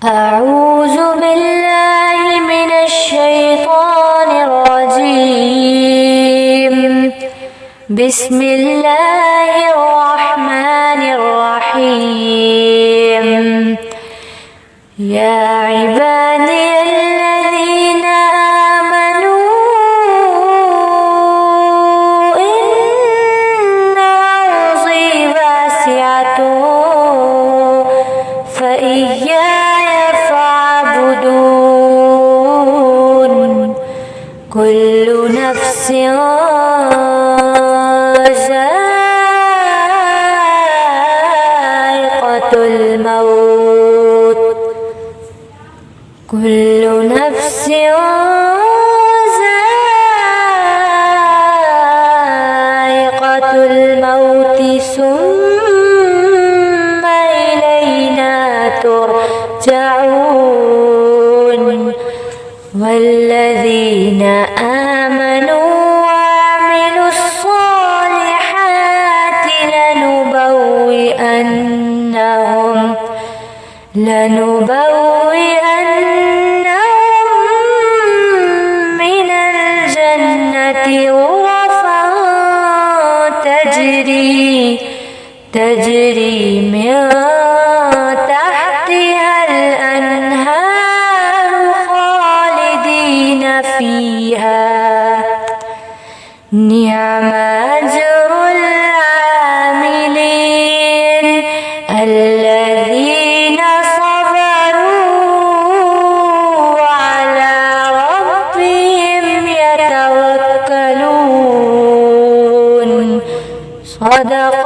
أعوذ بالله من الشيطان الرجيم. بسم الله الرحمن الرحيم. يا عبادي الذين آمنوا إن أرضي واسعة فإياي فاعبدون. كل نفس ذائقة الموت. كل نفس ذائقة الموت ثم إلينا ترجعون. والذين آمنوا وعملوا الصالحات لنبوئنهم من الجنة غرفا تجري من تحتها الأنهار خالدين فيها. نعم أجر العاملين الذين صبروا وعلى ربهم يتوكلون. صدق